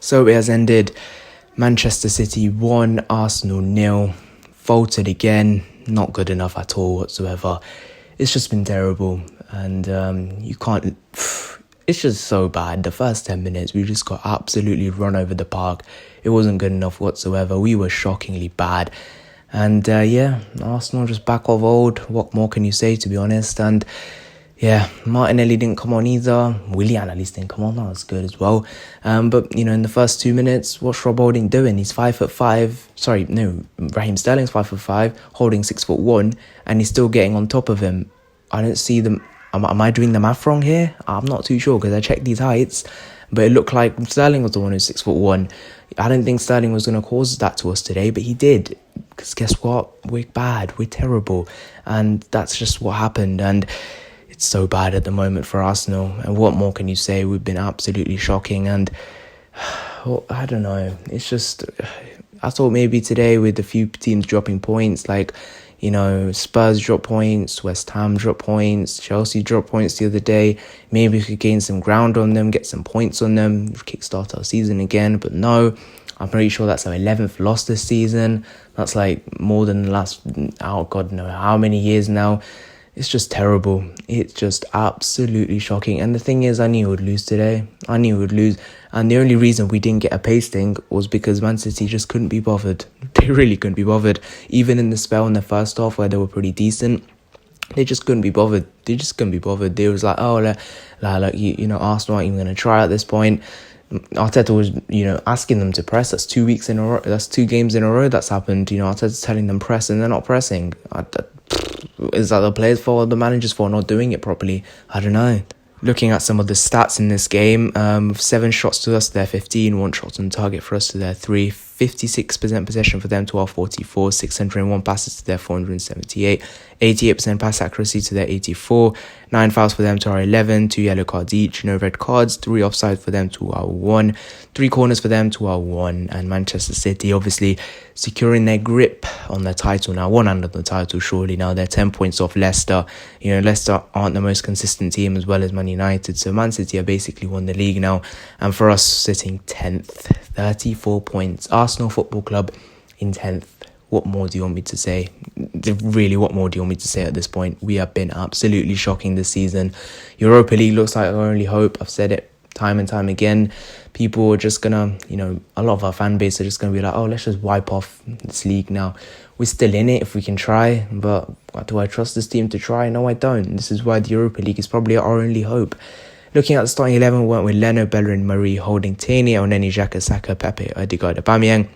So it has ended. Manchester City 1, Arsenal 0. Faltered again. Not good enough at all whatsoever. It's just been terrible. And you can't... It's just so bad. The first 10 minutes, we just got absolutely run over the park. It wasn't good enough whatsoever. We were shockingly bad. And Arsenal just back of old. What more can you say, to be honest? And yeah, Martinelli didn't come on either. Willian at least didn't come on. That was good as well. But, in the first 2 minutes, what's Rob Holding doing? He's 5'5". Raheem Sterling's 5'5", Holding 6'1", and he's still getting on top of him. I don't see them. Am I doing the math wrong here? I'm not too sure because I checked these heights. But it looked like Sterling was the one who's 6'1". I didn't think Sterling was going to cause that to us today, but he did. Because guess what? We're bad. We're terrible. And that's just what happened. And it's so bad at the moment for Arsenal. And what more can you say? We've been absolutely shocking. And I don't know. It's just, I thought maybe today with a few teams dropping points, like, Spurs drop points, West Ham drop points, Chelsea drop points the other day. Maybe we could gain some ground on them, get some points on them, kickstart our season again. But no, I'm pretty sure that's our 11th loss this season. That's like more than the last, God knows how many years now. It's just terrible. It's just absolutely shocking. And the thing is, I knew we would lose today. I knew we would lose. And the only reason we didn't get a pasting was because Man City just couldn't be bothered. They really couldn't be bothered. Even in the spell in the first half where they were pretty decent, they just couldn't be bothered. They was like, Arsenal aren't even going to try at this point. Arteta was, asking them to press. That's 2 weeks in a row. That's 2 games in a row that's happened. Arteta's telling them press and they're not pressing. Is that the players' fault or the manager's fault not doing it properly? I don't know. Looking at some of the stats in this game, 7 shots to us, they're 15, 1 shot on target for us to their 3, 56% possession for them to our 44, 601 passes to their 478, 88% pass accuracy to their 84, 9 fouls for them to our 11, 2 yellow cards each, no red cards, 3 offside for them to our 1, 3 corners for them to our 1, and Manchester City obviously securing their grip on their title now, 1 under the title surely now. They're 10 points off Leicester. Leicester aren't the most consistent team as well as Man United, so Man City have basically won the league now, and for us sitting 10th, 34 points. Arsenal Football Club in 10th. What more do you want me to say? Really, what more do you want me to say at this point? We have been absolutely shocking this season. Europa League looks like our only hope. I've said it time and time again. People are just going to, a lot of our fan base are just going to be like, let's just wipe off this league now. We're still in it if we can try, but do I trust this team to try? No, I don't. This is why the Europa League is probably our only hope. Looking at the starting 11, we went with Leno, Bellerin, Marie, Holding, Tierney, Elneny, Xhaka, Saka, Pepe, Odegaard, Aubameyang.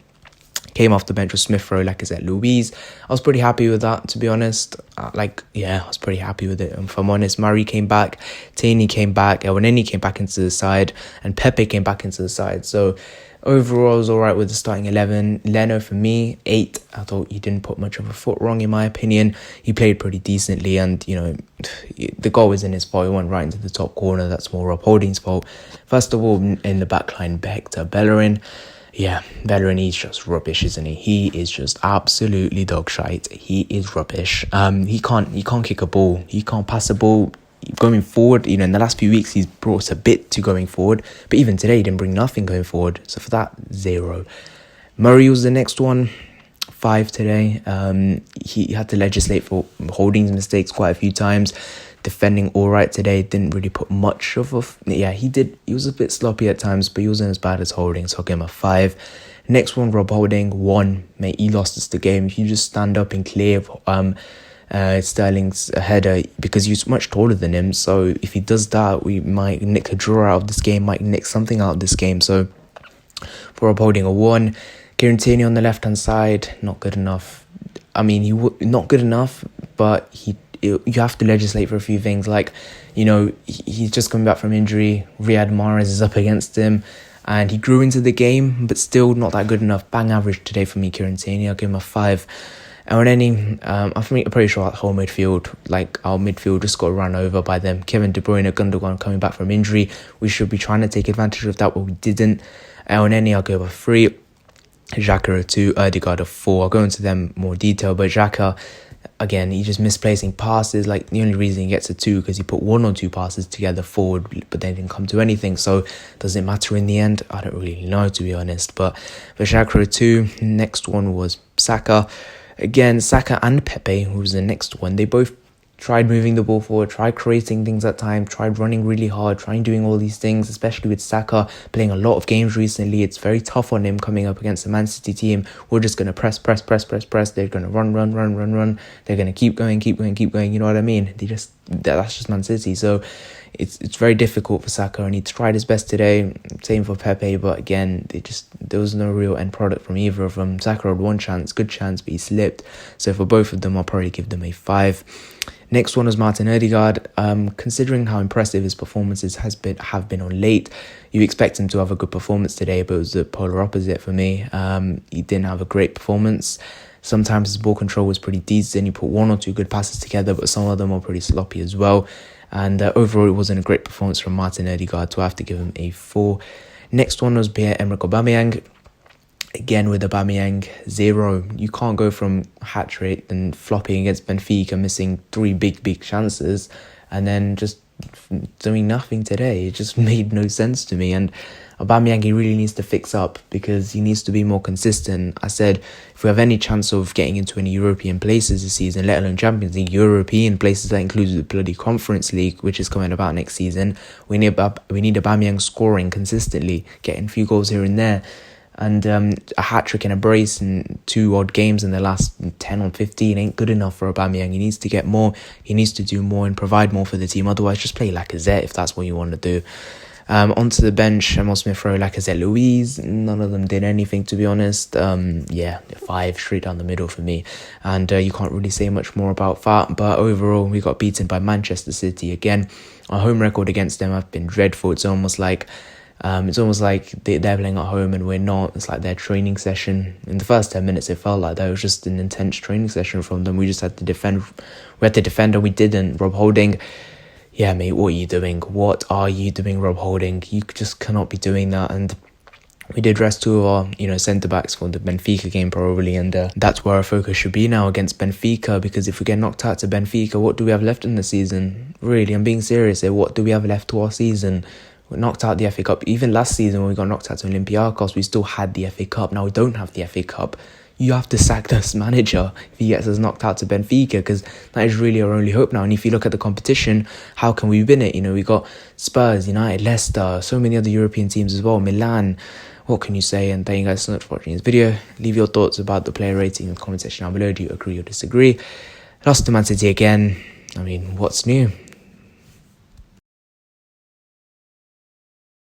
Came off the bench with Smith Rowe, Lacazette, Luiz. I was pretty happy with that, to be honest. I was pretty happy with it. And if I'm honest, Marie came back, Tierney came back, Elneny came back into the side, and Pepe came back into the side. So overall, I was all right with the starting 11. Leno, for me, 8. I thought he didn't put much of a foot wrong, in my opinion. He played pretty decently, and, the goal was in his fault. He went right into the top corner. That's more Rob Holding's fault. First of all, in the back line, back to Bellerin. Yeah, Bellerin, he's just rubbish, isn't he? He is just absolutely dog shite. He is rubbish. He can't kick a ball. He can't pass a ball. Going forward, in the last few weeks, he's brought us a bit to going forward. But even today, he didn't bring nothing going forward. So for that, 0. Murray was the next one. 5 today. He had to legislate for Holding's mistakes quite a few times. Defending all right today, didn't really put much of he did. He was a bit sloppy at times, but he wasn't as bad as Holding, so I'll give him a 5. Next one, Rob Holding, 1. Mate, he lost us the game. If you just stand up and clear Sterling's header, because he's much taller than him, so if he does that, we might nick a draw out of this game, might nick something out of this game. So for Rob Holding, a 1. Kieran Tierney on the left-hand side, not good enough. I mean, not good enough, but you have to legislate for a few things. Like, he's just coming back from injury. Riyad Mahrez is up against him, and he grew into the game, but still not that good enough. Bang average today for me, Kieran Tierney. I'll give him a 5. And I'm pretty sure our whole midfield, our midfield just got run over by them. Kevin De Bruyne, Gundogan coming back from injury. We should be trying to take advantage of that, but we didn't. Elneny, I'll give a 3. Xhaka a 2, Odegaard a 4. I'll go into them more detail, but Xhaka, again, he just misplacing passes. Like, the only reason he gets a 2 because he put 1 or 2 passes together forward, but they didn't come to anything. So does it matter in the end? I don't really know, to be honest. But for Xhaka 2, next one was Saka. Again, Saka and Pepe, who was the next one, they both tried moving the ball forward, tried creating things at time, tried running really hard, trying doing all these things, especially with Saka playing a lot of games recently. It's very tough on him coming up against the Man City team. We're just going to press. They're going to run. They're going to keep going. You know what I mean? That's just Man City. So it's very difficult for Saka, and he tried his best today. Same for Pepe, but again, there was no real end product from either of them. Saka had one chance, good chance, but he slipped. So for both of them, I'll probably give them a 5. Next one was Martin Odegaard. Considering how impressive his performances have been on late, you expect him to have a good performance today, but it was the polar opposite for me. He didn't have a great performance. Sometimes his ball control was pretty decent. He put 1 or 2 good passes together, but some of them were pretty sloppy as well. And overall, it wasn't a great performance from Martin Odegaard, so I have to give him a 4. Next one was Pierre-Emerick Aubameyang. Again, with Aubameyang, 0. You can't go from hat-trick and flopping against Benfica, missing 3 big chances, and then just doing nothing today. It just made no sense to me. And Aubameyang, he really needs to fix up because he needs to be more consistent. I said, if we have any chance of getting into any European places this season, let alone Champions League, European places, that includes the bloody Conference League, which is coming about next season, we need Aubameyang scoring consistently, getting a few goals here and there. And a hat-trick and a brace and 2 odd games in the last 10 or 15 ain't good enough for Aubameyang. He needs to get more. He needs to do more and provide more for the team. Otherwise, just play Lacazette if that's what you want to do. Onto the bench, Emil Smith-Rowe, Lacazette, Luiz. None of them did anything, to be honest. 5 straight down the middle for me. And you can't really say much more about that. But overall, we got beaten by Manchester City again. Our home record against them have been dreadful. It's almost like they're playing at home and we're not. It's like their training session. In the first 10 minutes, it felt like that was just an intense training session from them. We just had to defend. We had to defend and we didn't. Rob Holding, yeah, mate, what are you doing? What are you doing, Rob Holding? You just cannot be doing that. And we did rest 2 of our, centre-backs for the Benfica game probably, and that's where our focus should be now against Benfica, because if we get knocked out to Benfica, what do we have left in the season? Really, I'm being serious here. What do we have left to our season? We knocked out the FA Cup. Even last season when we got knocked out to Olympiacos, we still had the FA Cup. Now we don't have the FA Cup. You have to sack this manager if he gets us knocked out to Benfica, because that is really our only hope now. And if you look at the competition, how can we win it? We got Spurs, United, Leicester, so many other European teams as well, Milan. What can you say? And thank you guys so much for watching this video. Leave your thoughts about the player rating in the comment section down below. Do you agree or disagree? Lost to Man City again. I mean, what's new?